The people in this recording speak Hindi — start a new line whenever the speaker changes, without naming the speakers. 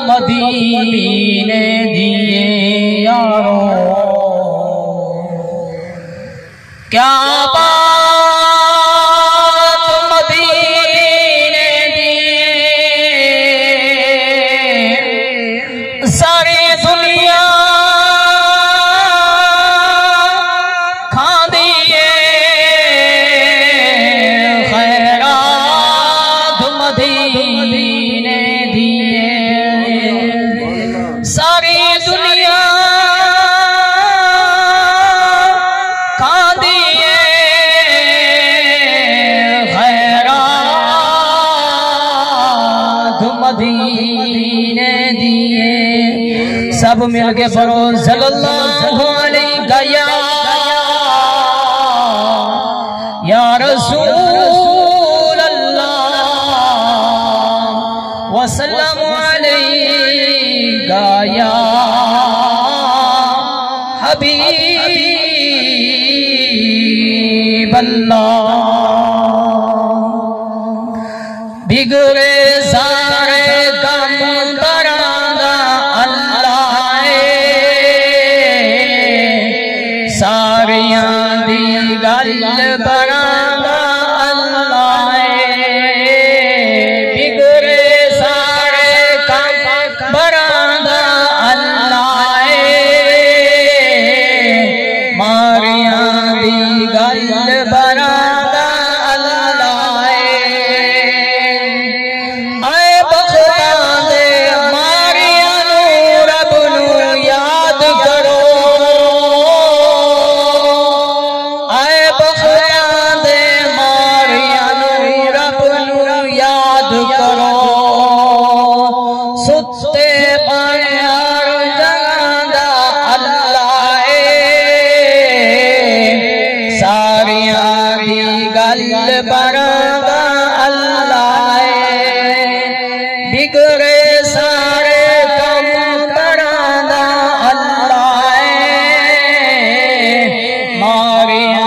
मदीने दिए यारो क्या बात मदीने दिए सारी दुनिया खा दिए खैरात मदीने दिए सारी दुनिया खा दिए खैरात मदीने दिए सब मिल के पढ़ो सल्लल्लाहु अलैहि या रसूल अल्लाह वसल्लम अलैका या हबीब अल्लाह। बिगड़े सारे गम करांदा अल्लाह सारियां दी गल करांदा अल्लाह बिगड़े सारे गम करांदा अल्लाह मारियां दी गल करांदा अल्लाह आए बख्तां दे मारियां नू रब नू याद करो आए बख्तां दे मारियां नू रब नू याद करो सुत्ते पायार जगांदा अल्लाह सारियां दी गल करांदा अल्लाह बिगड़े सारे कम करांदा अल्लाह मारिया